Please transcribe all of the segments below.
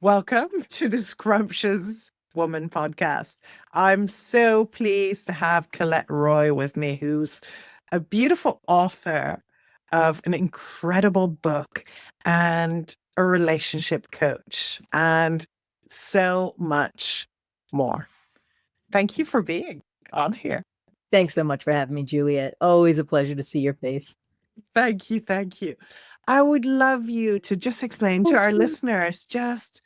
Welcome to the Scrumptious Woman podcast. I'm so pleased to have Colette Roy with me, who's a beautiful author of an incredible book and a relationship coach and so much more. Thank you for being on here. Thanks so much for having me, Juliet. Always a pleasure to see your face. Thank you. Thank you. I would love you to just explain to our listeners just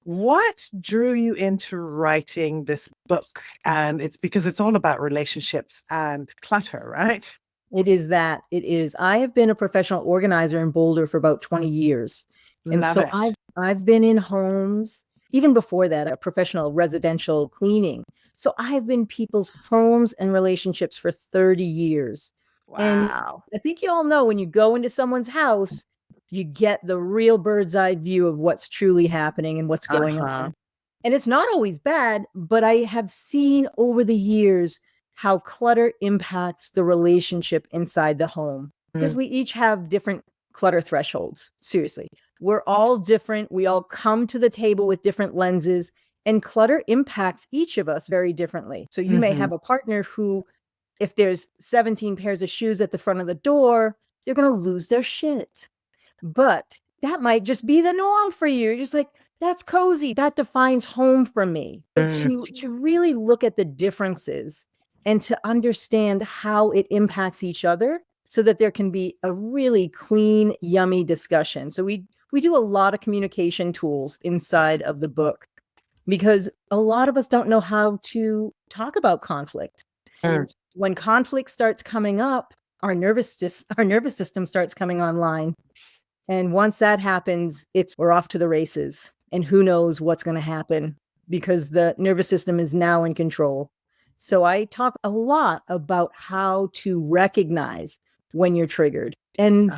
what drew you into writing this book? And it's because it's all about relationships and clutter, right? It is that. It is. I have been a professional organizer in Boulder for about 20 years. And Love so it. I've been in homes, even before that, a professional residential cleaning. So I've been people's homes and relationships for 30 years. And Wow. I think you all know when you go into someone's house, you get the real bird's eye view of what's truly happening and what's going on. And it's not always bad, but I have seen over the years how clutter impacts the relationship inside the home because we each have different clutter thresholds. Seriously, we're all different. We all come to the table with different lenses, and clutter impacts each of us very differently. So you may have a partner who, if there's 17 pairs of shoes at the front of the door, they're going to lose their shit. But that might just be the norm for you. You're just like, that's cozy. That defines home for me. But to really look at the differences and to understand how it impacts each other so that there can be a really clean, yummy discussion. So we do a lot of communication tools inside of the book because a lot of us don't know how to talk about conflict. When conflict starts coming up, our nervous system starts coming online. And once that happens, we're off to the races. And who knows what's going to happen because the nervous system is now in control. So I talk a lot about how to recognize when you're triggered. And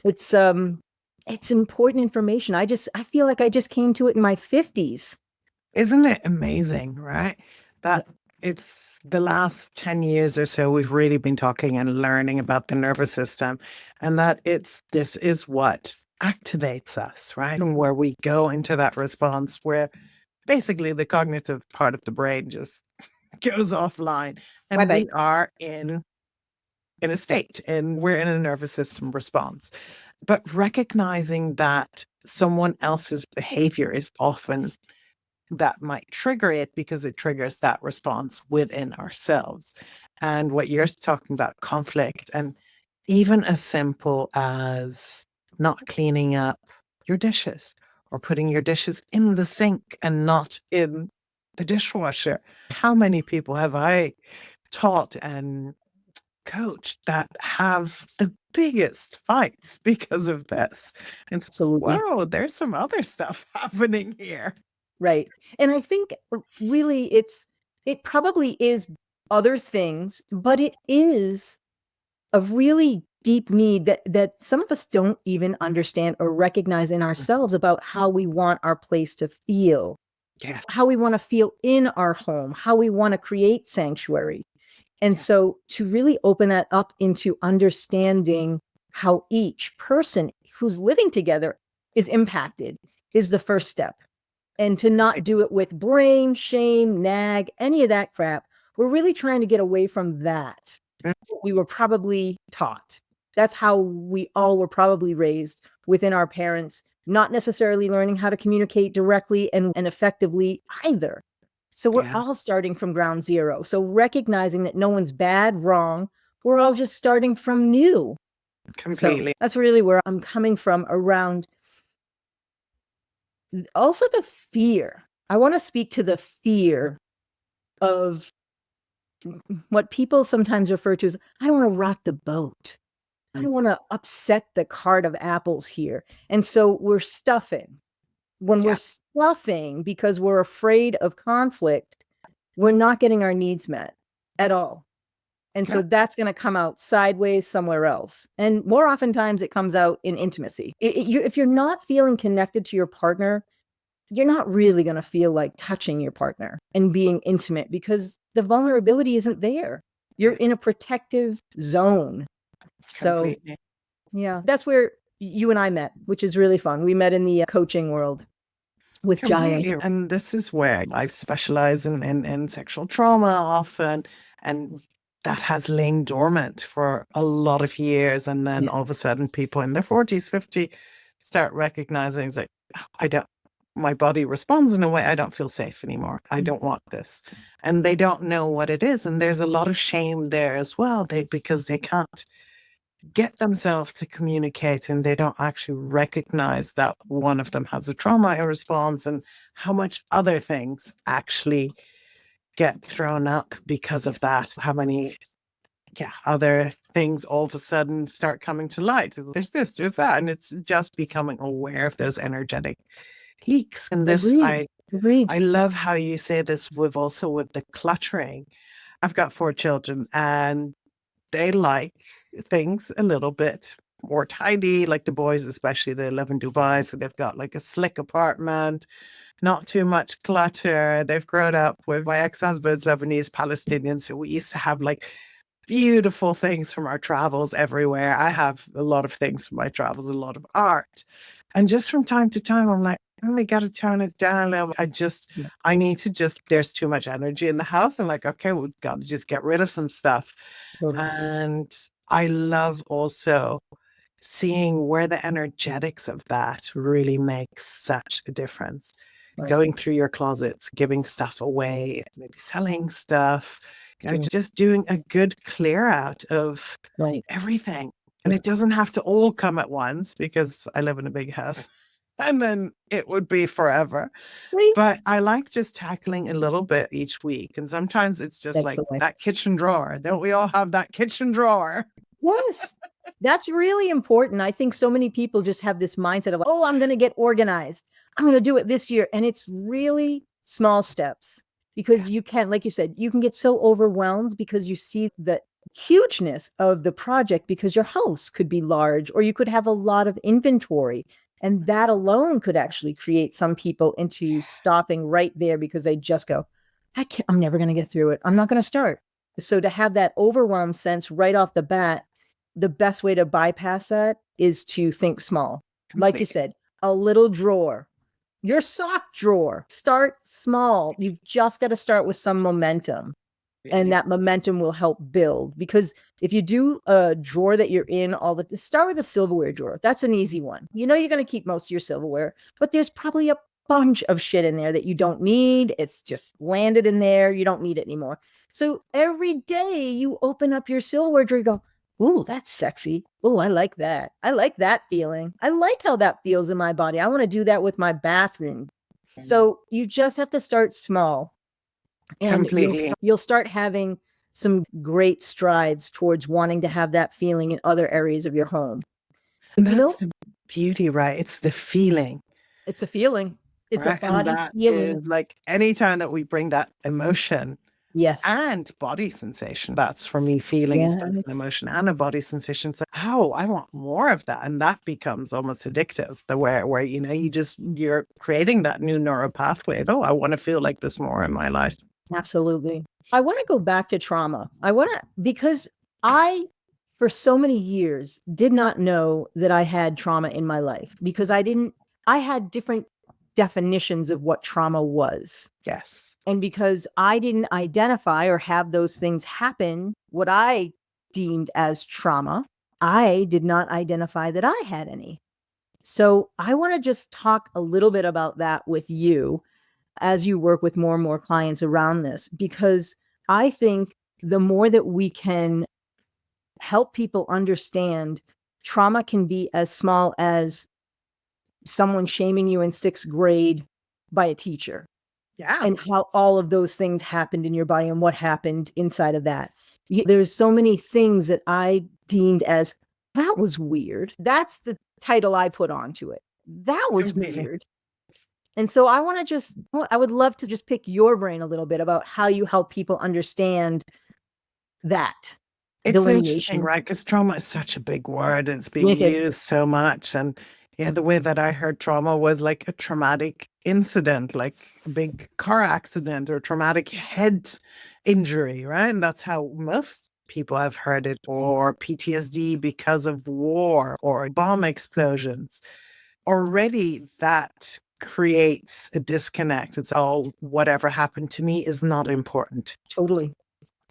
it's important information. I feel like I just came to it in my 50s. Isn't it amazing, right? That it's the last 10 years or so, we've really been talking and learning about the nervous system, and that this is what activates us, right? And where we go into that response where basically the cognitive part of the brain just goes offline and Bye-bye. we are in a state and we're in a nervous system response. But recognizing that someone else's behavior is often that might trigger it because it triggers that response within ourselves. And what you're talking about, conflict, and even as simple as not cleaning up your dishes or putting your dishes in the sink and not in the dishwasher. How many people have I taught and coached that have the biggest fights because of this? And so, Absolutely. whoa, there's some other stuff happening here. Right. And I think really it probably is other things, but it is a really deep need that some of us don't even understand or recognize in ourselves about how we want our place to feel, how we want to feel in our home, how we want to create sanctuary. And so to really open that up into understanding how each person who's living together is impacted is the first step. And to not do it with blame, shame, nag, any of that crap. We're really trying to get away from that. We were probably taught. That's how we all were probably raised within our parents, not necessarily learning how to communicate directly and effectively either. So we're all starting from ground zero. So recognizing that no one's bad, wrong, we're all just starting from new. Completely. So that's really where I'm coming from around also the fear. I want to speak to the fear of what people sometimes refer to as, I don't want to rock the boat. I don't want to upset the cart of apples here. And so we're stuffing. When we're stuffing because we're afraid of conflict, we're not getting our needs met at all. And so that's going to come out sideways somewhere else. And more oftentimes it comes out in intimacy. If you're not feeling connected to your partner, you're not really going to feel like touching your partner and being intimate because the vulnerability isn't there. You're in a protective zone. So, yeah, that's where you and I met, which is really fun. We met in the coaching world with Jaya. Completely. And this is where I specialize in sexual trauma often. And that has lain dormant for a lot of years. And then all of a sudden, people in their 40s, 50 start recognizing it's like, I don't, my body responds in a way I don't feel safe anymore. I don't want this. And they don't know what it is. And there's a lot of shame there as well, because they can't get themselves to communicate and they don't actually recognize that one of them has a trauma response and how much other things actually get thrown up because of that. How many other things all of a sudden start coming to light. There's this, there's that. And it's just becoming aware of those energetic leaks. And this, Agreed. I love how you say this with the cluttering. I've got 4 children and they like things a little bit more tidy, like the boys, especially they live in Dubai. So they've got like a slick apartment, not too much clutter. They've grown up with my ex-husband's Lebanese Palestinian. So we used to have like beautiful things from our travels everywhere. I have a lot of things from my travels, a lot of art. And just from time to time, I'm like, oh, we got to tone it down a little. I need to there's too much energy in the house. I'm like, okay, we've got to just get rid of some stuff. And I love also seeing where the energetics of that really makes such a difference. Going through your closets, giving stuff away, maybe selling stuff, just doing a good clear out of everything. And it doesn't have to all come at once because I live in a big house and then it would be forever. But I like just tackling a little bit each week. And sometimes it's just like that kitchen drawer. Don't we all have that kitchen drawer? Yes. That's really important. I think so many people just have this mindset of, oh, I'm going to get organized. I'm going to do it this year. And it's really small steps because you can, like you said, you can get so overwhelmed because you see the hugeness of the project because your house could be large or you could have a lot of inventory. And that alone could actually create some people into stopping right there because they just go, I'm never going to get through it. I'm not going to start. So to have that overwhelm sense right off the bat, the best way to bypass that is to think small. Like you said, a little drawer, your sock drawer, start small. You've just got to start with some momentum. And that momentum will help build because if you do a drawer that you're in start with a silverware drawer. That's an easy one. You know, you're going to keep most of your silverware, but there's probably a bunch of shit in there that you don't need. It's just landed in there. You don't need it anymore. So every day you open up your silverware drawer, you go, ooh, that's sexy. Oh, I like that. I like that feeling. I like how that feels in my body. I want to do that with my bathroom. So you just have to start small. And you'll start having some great strides towards wanting to have that feeling in other areas of your home. And that's the beauty, right? It's the feeling. It's a feeling. It's a body feeling. Like anytime that we bring that emotion and body sensation, that's for me feeling is both an emotion and a body sensation. So, I want more of that. And that becomes almost addictive, where you know, you're creating that new neural pathway. Oh, I want to feel like this more in my life. Absolutely. I want to go back to trauma. Because I, for so many years, did not know that I had trauma in my life because I had different definitions of what trauma was. Yes. And because I didn't identify or have those things happen, what I deemed as trauma, I did not identify that I had any. So I want to just talk a little bit about that with you as you work with more and more clients around this, because I think the more that we can help people understand, trauma can be as small as someone shaming you in 6th grade by a teacher. Yeah. And how all of those things happened in your body and what happened inside of that. There's so many things that I deemed as, that was weird. That's the title I put onto it. That was weird. And so I would love to just pick your brain a little bit about how you help people understand that. It's interesting, right? Because trauma is such a big word. It's being used so much. And the way that I heard trauma was like a traumatic incident, like a big car accident or traumatic head injury, right? And that's how most people have heard it, or PTSD because of war or bomb explosions. Already that creates a disconnect. It's all whatever happened to me is not important. Totally.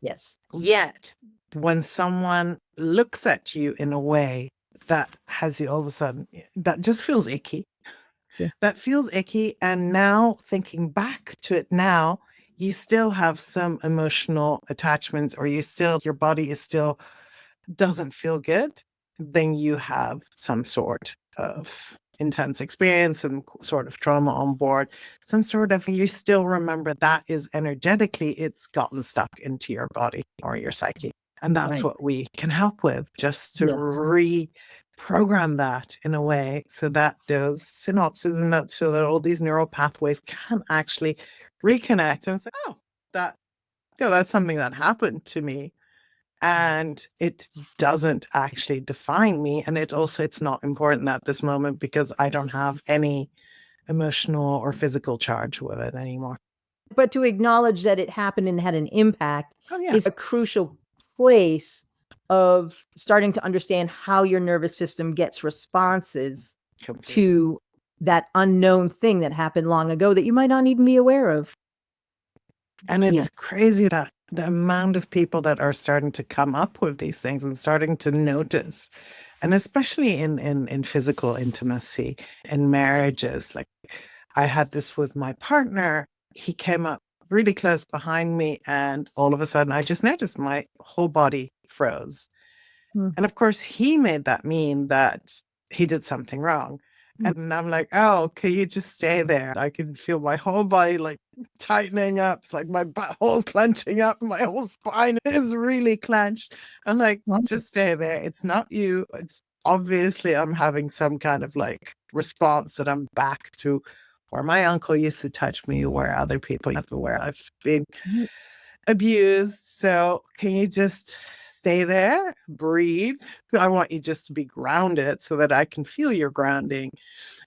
Yes. Yet, when someone looks at you in a way that has you all of a sudden, that just feels icky. Yeah. That feels icky. And now thinking back to it now, you still have some emotional attachments, or your body is still doesn't feel good, then you have some sort of intense experience, some sort of trauma on board, you still remember that is energetically, it's gotten stuck into your body or your psyche. And that's Right. what we can help with, just to Yeah. reprogram that in a way so that those synapses so that all these neural pathways can actually reconnect and say, oh, that's something that happened to me. And it doesn't actually define me. And it's not important at this moment because I don't have any emotional or physical charge with it anymore. But to acknowledge that it happened and had an impact Oh, yeah. is a crucial place of starting to understand how your nervous system gets responses to that unknown thing that happened long ago that you might not even be aware of. And it's crazy that the amount of people that are starting to come up with these things and starting to notice, and especially in physical intimacy in marriages. Like, I had this with my partner. He came up really close behind me, and all of a sudden I just noticed my whole body froze. And of course, he made that mean that he did something wrong. And I'm like, oh, can you just stay there? I can feel my whole body like tightening up. It's like my butthole's clenching up. My whole spine is really clenched. I'm like, just stay there. It's not you. It's obviously I'm having some kind of like response that I'm back to where my uncle used to touch me, where other people have, where I've been abused. So can you just stay there, breathe? I want you just to be grounded so that I can feel your grounding.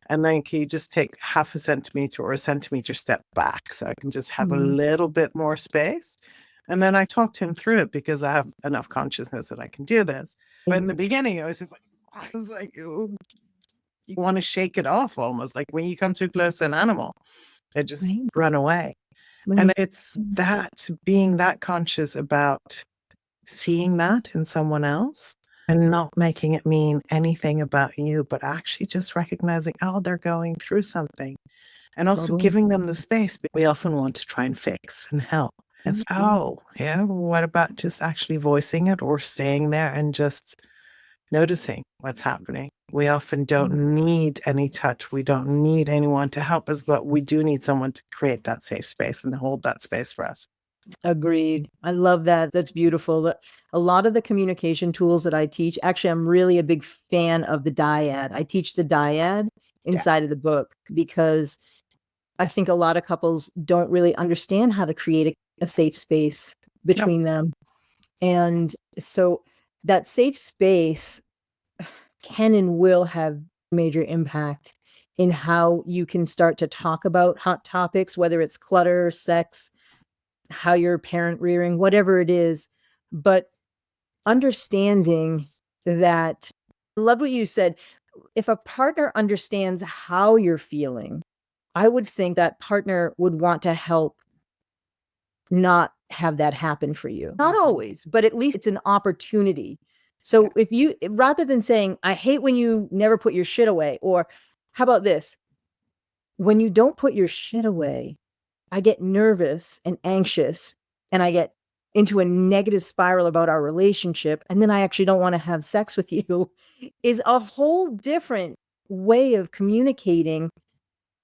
And then can you just take half a centimeter or a centimeter step back so I can just have a little bit more space? And then I talked him through it because I have enough consciousness that I can do this. But in the beginning, I was just like, you want to shake it off almost. Like when you come too close to an animal, they just run away. And it's that being that conscious about seeing that in someone else and not making it mean anything about you, but actually just recognizing, oh, they're going through something. And also giving them the space. We often want to try and fix and help. It's, oh, yeah, what about just actually voicing it or staying there and just noticing what's happening? We often don't need any touch. We don't need anyone to help us, but we do need someone to create that safe space and hold that space for us. Agreed. I love that. That's beautiful. A lot of the communication tools that I teach, actually, I'm really a big fan of the dyad. I teach the dyad inside of the book because I think a lot of couples don't really understand how to create a safe space between them. And so that safe space can and will have major impact in how you can start to talk about hot topics, whether it's clutter, sex, how you're parent rearing, whatever it is. But understanding that, I love what you said. If a partner understands how you're feeling, I would think that partner would want to help not have that happen for you. Not always, but at least it's an opportunity. So if you, rather than saying, I hate when you never put your shit away, or how about this? When you don't put your shit away, I get nervous and anxious and I get into a negative spiral about our relationship. And then I actually don't want to have sex with you is a whole different way of communicating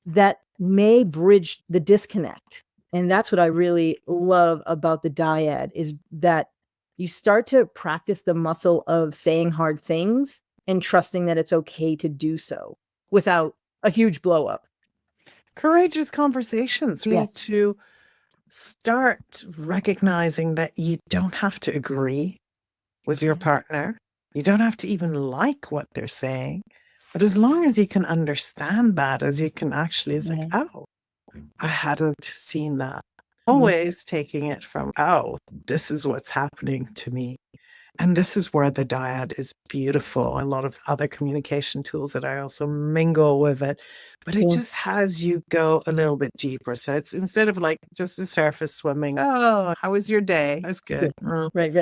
that may bridge the disconnect. And that's what I really love about the dyad is that you start to practice the muscle of saying hard things and trusting that it's okay to do so without a huge blow up. Courageous conversations. We need to start recognizing that you don't have to agree with your partner. You don't have to even like what they're saying. But as long as you can understand that, as you can actually say, oh, I hadn't seen that. Always taking it from, oh, this is what's happening to me. And this is where the dyad is beautiful. A lot of other communication tools that I also mingle with it, but it just has you go a little bit deeper. So it's instead of like just the surface swimming, oh, how was your day? That's good. Right.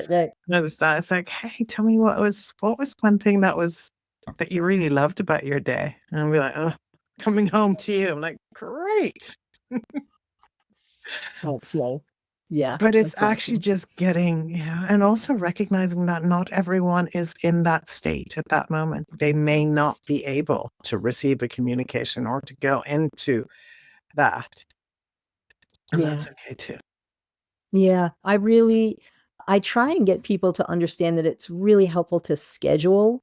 No, it's like, hey, tell me what was one thing that you really loved about your day? And I'll be like, oh, coming home to you. I'm like, great. Oh, flow. Yeah. But it's that's actually awesome. just getting, and also recognizing that not everyone is in that state at that moment. They may not be able to receive a communication or to go into that. And Yeah. that's okay too. Yeah. I try and get people to understand that it's really helpful to schedule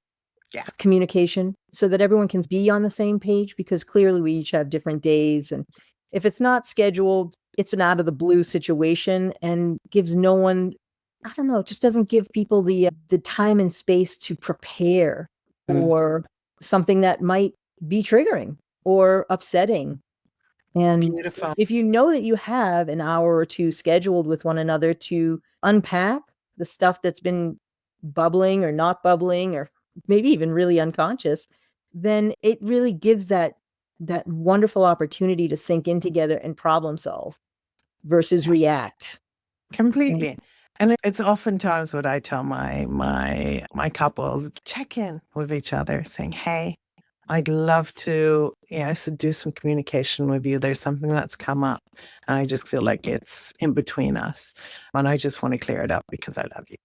Yeah. communication so that everyone can be on the same page, because clearly we each have different days. And if it's not scheduled, it's an out of the blue situation and gives no one, I don't know, it just doesn't give people the time and space to prepare for something that might be triggering or upsetting. And Beautiful. if you know that you have an hour or two scheduled with one another to unpack the stuff that's been bubbling or not bubbling, or maybe even really unconscious, then it really gives that wonderful opportunity to sink in together and problem solve versus react. Completely. And it's oftentimes what I tell my couples, check in with each other saying, hey, I'd love to, yes, do some communication with you. There's something that's come up and I just feel like it's in between us. And I just want to clear it up because I love you.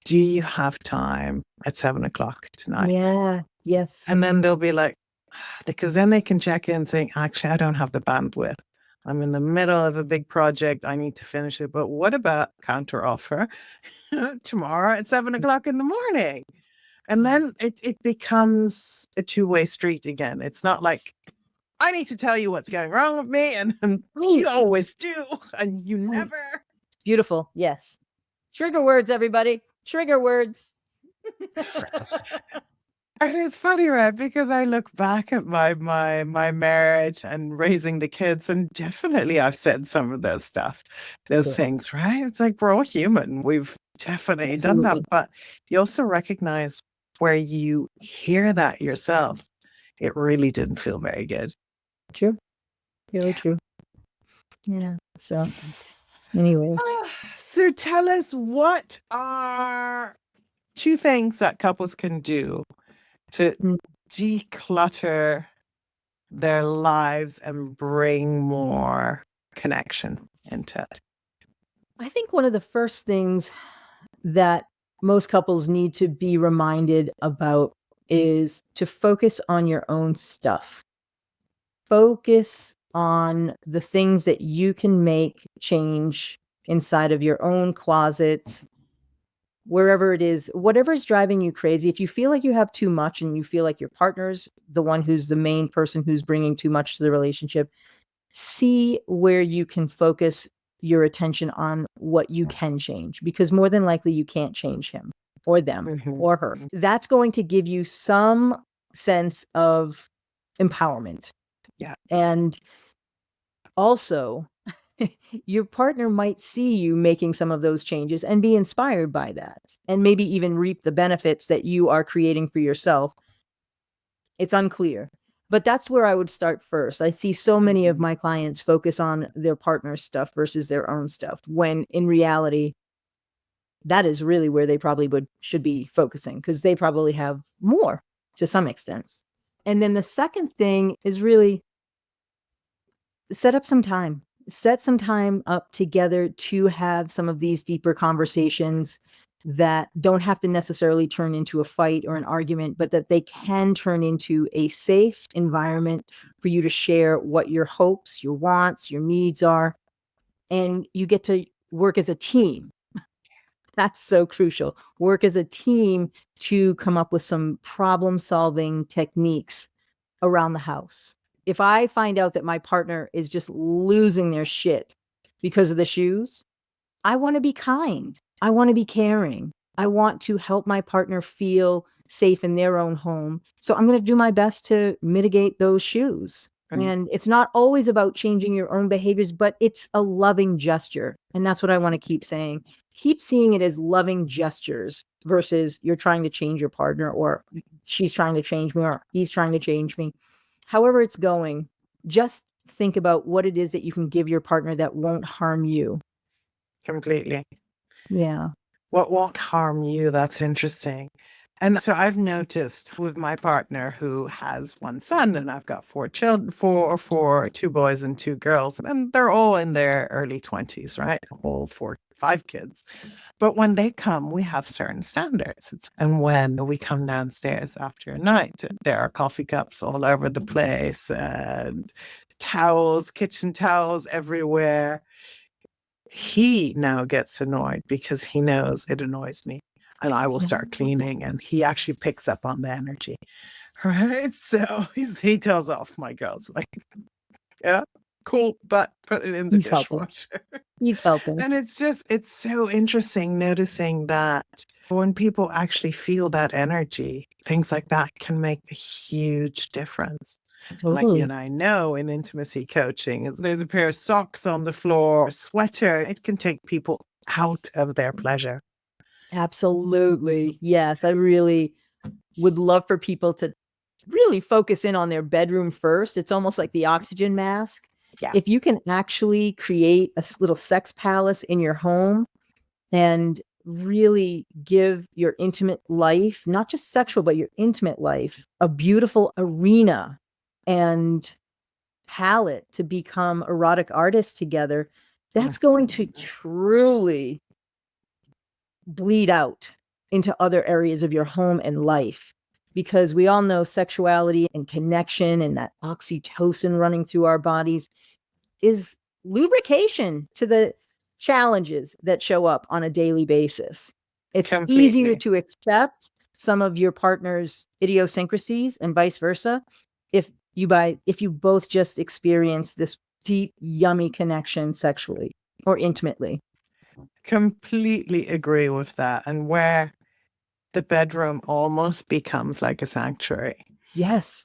Do you have time at 7 o'clock tonight? Yeah. Yes. And then they'll be like, because then they can check in saying, actually, I don't have the bandwidth. I'm in the middle of a big project. I need to finish it. But what about counter offer tomorrow at 7 o'clock in the morning? And then it becomes a two-way street again. It's not like, I need to tell you what's going wrong with me. And you always do. And you never. Beautiful. Yes. Trigger words, everybody. Trigger words. And it's funny, right? Because I look back at my marriage and raising the kids, and definitely I've said some of those things, right? It's like we're all human. We've definitely done that. But you also recognize where you hear that yourself, it really didn't feel very good. True. Really true. Yeah. So anyway. So tell us, what are two things that couples can do to declutter their lives and bring more connection into it? I think one of the first things that most couples need to be reminded about is to focus on your own stuff. Focus on the things that you can make change inside of your own closet, wherever it is, whatever's driving you crazy. If you feel like you have too much and you feel like your partner's the one who's the main person who's bringing too much to the relationship, see where you can focus your attention on what you can change, because more than likely you can't change him or them or her. That's going to give you some sense of empowerment. Yeah. And also, your partner might see you making some of those changes and be inspired by that, and maybe even reap the benefits that you are creating for yourself. It's unclear, but that's where I would start first. I see so many of my clients focus on their partner's stuff versus their own stuff, when in reality, that is really where they probably should be focusing, because they probably have more to some extent. And then the second thing is really set some time up together to have some of these deeper conversations that don't have to necessarily turn into a fight or an argument, but that they can turn into a safe environment for you to share what your hopes, your wants, your needs are. And you get to work as a team. That's so crucial. Work as a team to come up with some problem-solving techniques around the house. If I find out that my partner is just losing their shit because of the shoes, I want to be kind. I want to be caring. I want to help my partner feel safe in their own home. So I'm going to do my best to mitigate those shoes. And it's not always about changing your own behaviors, but it's a loving gesture. And that's what I want to keep saying. keep seeing it as loving gestures versus you're trying to change your partner, or she's trying to change me, or he's trying to change me. However it's going, just think about what it is that you can give your partner that won't harm you. Completely. Yeah. What won't harm you? That's interesting. And so I've noticed with my partner who has one son, and I've got four children, two boys and two girls, and they're all in their early 20s, right? All five kids. But when they come, we have certain standards. And when we come downstairs after a night, there are coffee cups all over the place and towels, kitchen towels everywhere. He now gets annoyed because he knows it annoys me, and I will start cleaning, and he actually picks up on the energy. Right. So he tells off my girls, like, yeah, cool, but put it in the He's helping. dishwasher. He's helping. And it's so interesting noticing that when people actually feel that energy, things like that can make a huge difference. Like you Totally. and I know in intimacy coaching, there's a pair of socks on the floor, a sweater, it can take people out of their pleasure. Absolutely. Yes. I really would love for people to really focus in on their bedroom first. It's almost like the oxygen mask. Yeah. If you can actually create a little sex palace in your home and really give your intimate life, not just sexual, but your intimate life, a beautiful arena and palette to become erotic artists together, that's going to truly bleed out into other areas of your home and life. Because we all know sexuality and connection and that oxytocin running through our bodies is lubrication to the challenges that show up on a daily basis. It's easier Completely. to accept some of your partner's idiosyncrasies and vice versa if you both just experience this deep, yummy connection sexually or intimately. Completely agree with that. And where the bedroom almost becomes like a sanctuary. Yes.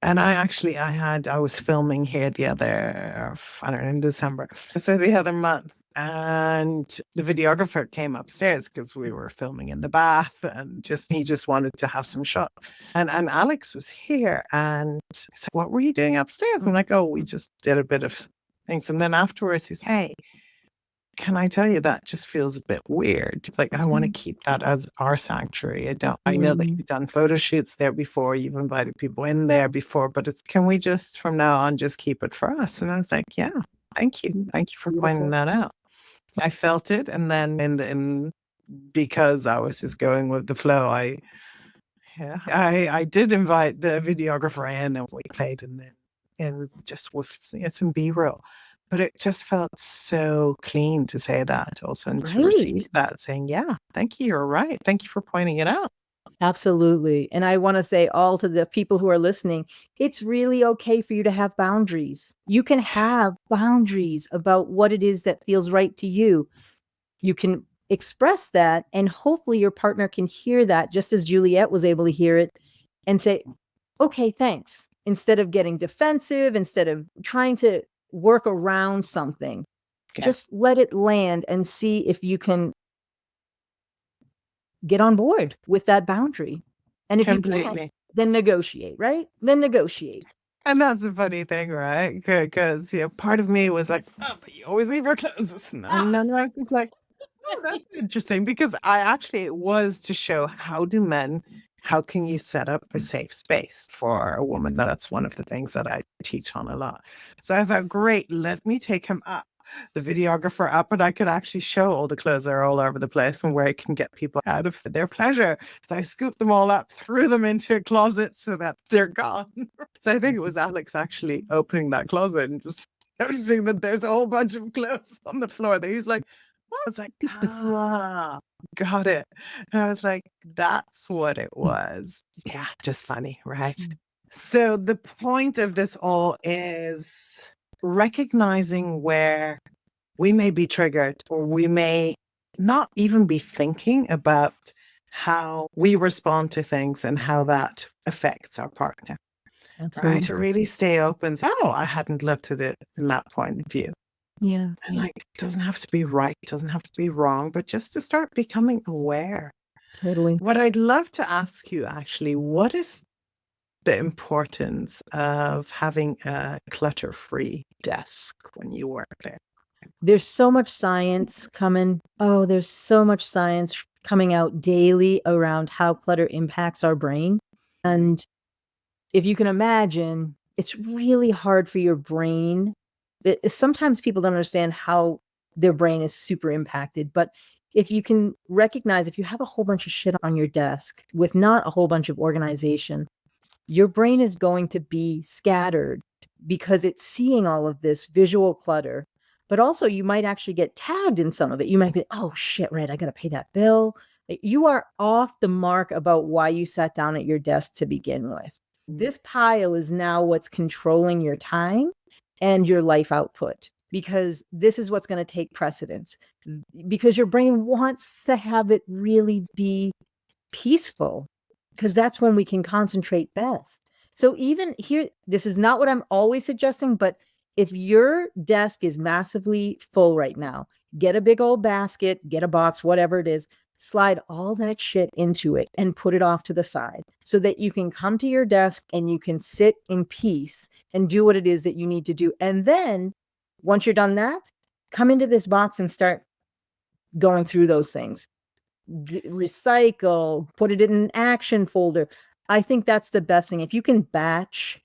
And I was filming here I don't know, in December. So the other month, and the videographer came upstairs because we were filming in the bath, and he just wanted to have some shots. And Alex was here, and he said, "What were you doing upstairs?" I'm like, "Oh, we just did a bit of things." And then afterwards he's, "Hey, can I tell you that just feels a bit weird?" It's like, I want to keep that as our sanctuary. I know that you've done photo shoots there before, you've invited people in there before, but can we just from now on just keep it for us? And I was like, yeah, thank you. Thank you for pointing that out. I felt it. And then because I was just going with the flow, I did invite the videographer in, and we played and just with some B-roll. But it just felt so clean to say that also, and to receive that, saying, yeah, thank you, you're right. Thank you for pointing it out. Absolutely. And I want to say all to the people who are listening, it's really okay for you to have boundaries. You can have boundaries about what it is that feels right to you. You can express that, and hopefully your partner can hear that, just as Juliet was able to hear it, and say, okay, thanks. Instead of getting defensive, instead of trying to work around something, just let it land and see if you can get on board with that boundary. And if you can't, then negotiate, right? Then negotiate. And that's the funny thing, right? Because part of me was like, oh, but you always leave your clothes. And then I was like, oh, that's interesting, because it was to show how can you set up a safe space for a woman? That's one of the things that I teach on a lot. So I thought, great, let me take him up, the videographer up, and I could actually show all the clothes that are all over the place and where I can get people out of their pleasure. So I scooped them all up, threw them into a closet so that they're gone. So I think it was Alex actually opening that closet and just noticing that there's a whole bunch of clothes on the floor that he's like, I was like, got it. And I was like, that's what it was. Yeah, just funny, right? So the point of this all is recognizing where we may be triggered, or we may not even be thinking about how we respond to things and how that affects our partner. Absolutely. Right? To really stay open. Oh, I hadn't looked at it in that point of view. Yeah. And like, it doesn't have to be right, it doesn't have to be wrong, but just to start becoming aware. Totally. What I'd love to ask you actually, what is the importance of having a clutter-free desk when you work there? There's so much science coming. Oh, there's so much science coming out daily around how clutter impacts our brain. And if you can imagine, it's really hard for your brain. Sometimes people don't understand how their brain is super impacted. But if you can recognize, if you have a whole bunch of shit on your desk with not a whole bunch of organization, your brain is going to be scattered because it's seeing all of this visual clutter. But also, you might actually get tagged in some of it. You might be, oh shit, right, I got to pay that bill. You are off the mark about why you sat down at your desk to begin with. This pile is now what's controlling your time and your life output, because this is what's going to take precedence, because your brain wants to have it really be peaceful, because that's when we can concentrate best. So even here, this is not what I'm always suggesting, but if your desk is massively full right now, get a big old basket, get a box, whatever it is, slide all that shit into it and put it off to the side so that you can come to your desk and you can sit in peace and do what it is that you need to do. And then once you're done that, come into this box and start going through those things. Recycle, put it in an action folder. I think that's the best thing. If you can batch.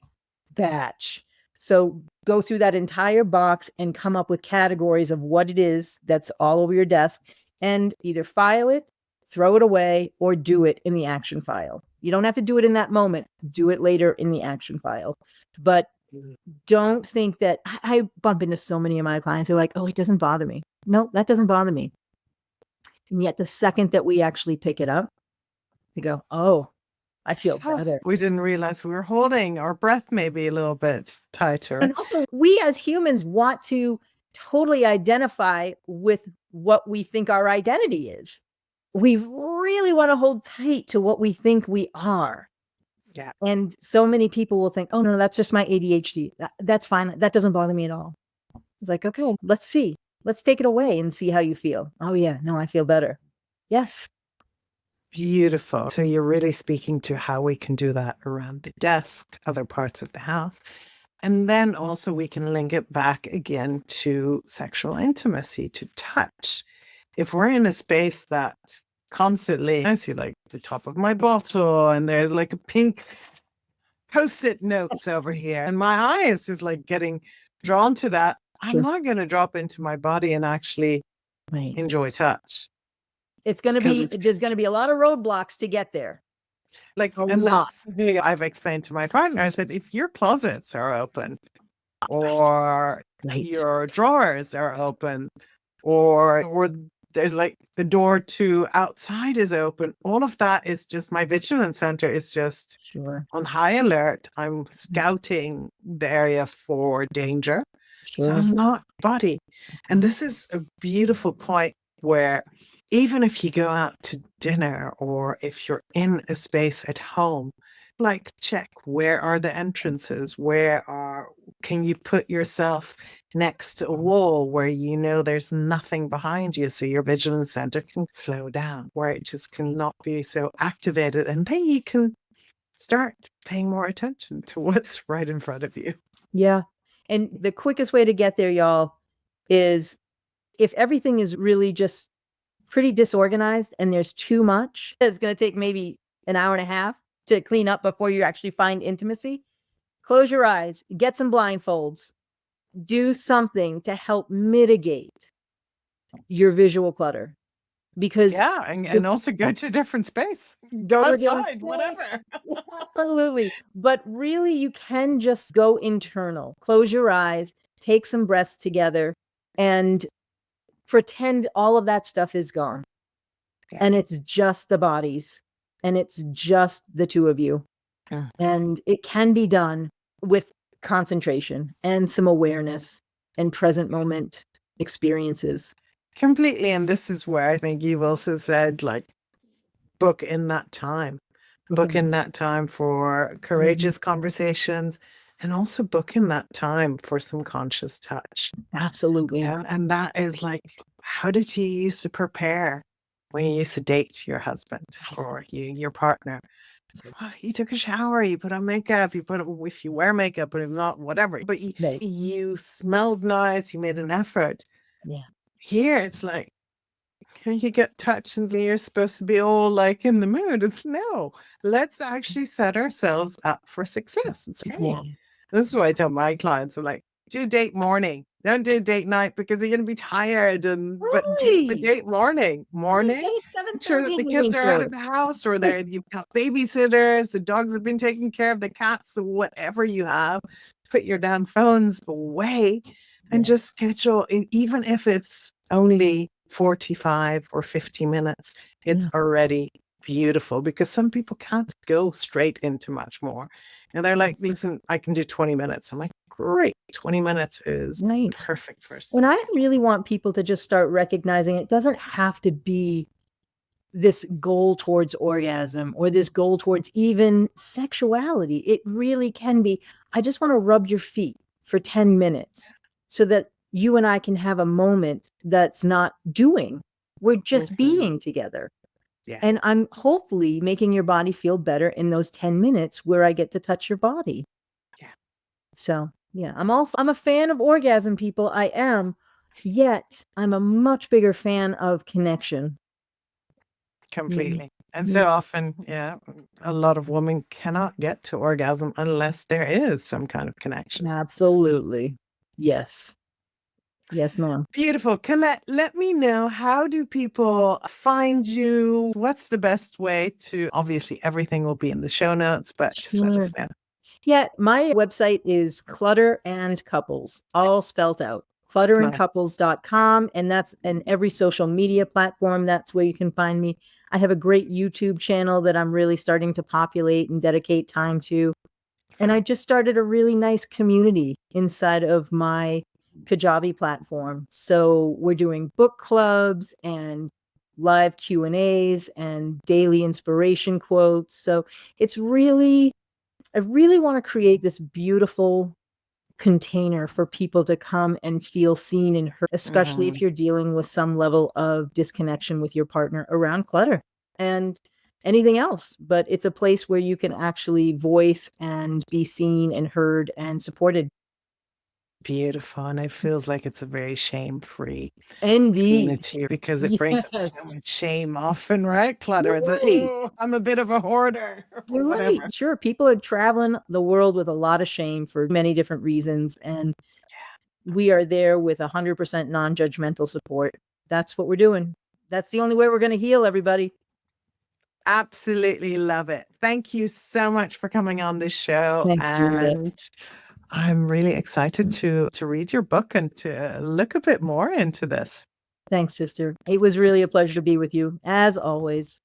So go through that entire box and come up with categories of what it is that's all over your desk, and either file it, throw it away, or do it in the action file. You don't have to do it in that moment. Do it later in the action file. But don't think that I bump into so many of my clients. They're like, oh, it doesn't bother me. No, that doesn't bother me. And yet the second that we actually pick it up, we go, oh, I feel better. We didn't realize we were holding our breath maybe a little bit tighter. And also, we as humans want to totally identify with what we think our identity is. We really want to hold tight to what we think we are. Yeah. And so many people will think, oh, no, that's just my ADHD. That's fine. That doesn't bother me at all. It's like, okay, let's see. Let's take it away and see how you feel. Oh, yeah. No, I feel better. Yes. Beautiful. So you're really speaking to how we can do that around the desk, other parts of the house. And then also we can link it back again to sexual intimacy, to touch. If we're in a space that constantly, I see like the top of my bottle and there's like a pink Post-it notes over here, and my eye is just like getting drawn to that. I'm not going to drop into my body and actually enjoy touch. It's going to be, there's going to be a lot of roadblocks to get there. Like, and that's the thing I've explained to my partner. I said, if your closets are open or your drawers are open or there's like the door to outside is open, all of that is just my vigilance center is just on high alert. I'm scouting the area for danger. So I'm not body. And this is a beautiful point where even if you go out to dinner or if you're in a space at home, like check where are the entrances? Can you put yourself next to a wall where you know there's nothing behind you so your vigilance center can slow down, where it just cannot be so activated, and then you can start paying more attention to what's right in front of you. Yeah. And the quickest way to get there, y'all, is if everything is really just pretty disorganized and there's too much, it's going to take maybe an hour and a half to clean up before you actually find intimacy. Close your eyes, get some blindfolds, do something to help mitigate your visual clutter. Because and also go to a different space. Go outside, whatever. Absolutely. But really, you can just go internal, close your eyes, take some breaths together, and pretend all of that stuff is gone. Yeah. And it's just the bodies, and it's just the two of you. Yeah. And it can be done with concentration and some awareness and present moment experiences. Completely. And this is where I think you've also said, like, book in that time. Book in that time for courageous conversations And also booking that time for some conscious touch. Absolutely. And that is like, how did you used to prepare when you used to date your husband or your partner? You took a shower, you put on makeup, if you wear makeup, but if not, whatever. But Right. you smelled nice, you made an effort. Yeah. Here it's like, you get touched and you're supposed to be all like in the mood. It's no, let's actually set ourselves up for success. It's okay. Yeah. This is what I tell my clients. I'm like, do date morning. Don't do date night because you're going to be tired. But do a Right. date morning. Morning. Make sure that the kids are out of the house or you've got babysitters, the dogs have been taken care of, the cats, whatever you have. Put your damn phones away and just schedule, even if it's only 45 or 50 minutes, it's already beautiful because some people can't go straight into much more. And they're like, listen, I can do 20 minutes. I'm like, great. 20 minutes is perfect for us. And I really want people to just start recognizing it doesn't have to be this goal towards orgasm or this goal towards even sexuality. It really can be, I just want to rub your feet for 10 minutes so that you and I can have a moment that's not doing. We're just being together. Yeah. And I'm hopefully making your body feel better in those 10 minutes where I get to touch your body. Yeah. So, yeah, I'm a fan of orgasm, people. I am. Yet, I'm a much bigger fan of connection. Completely. And so often, a lot of women cannot get to orgasm unless there is some kind of connection. Absolutely. Yes. Yes, ma'am. Beautiful. Colette, let me know, how do people find you? What's the best way to, obviously everything will be in the show notes, but just let us know. Yeah, my website is Clutter and Couples, all spelled out. Clutterandcouples.com. And that's in every social media platform. That's where you can find me. I have a great YouTube channel that I'm really starting to populate and dedicate time to. And I just started a really nice community inside of my Kajabi platform. So we're doing book clubs and live Q&As and daily inspiration quotes. So it's really, I really want to create this beautiful container for people to come and feel seen and heard, especially if you're dealing with some level of disconnection with your partner around clutter and anything else. But it's a place where you can actually voice and be seen and heard and supported. Beautiful. And it feels like it's a very shame-free Indeed. community because it brings up so much shame often, right? Clutter is I'm a bit of a hoarder. You're right. Sure. People are traveling the world with a lot of shame for many different reasons. And we are there with 100% non-judgmental support. That's what we're doing. That's the only way we're going to heal, everybody. Absolutely love it. Thank you so much for coming on this show. Thanks, Julia. And I'm really excited to read your book and to look a bit more into this. Thanks, sister. It was really a pleasure to be with you, as always.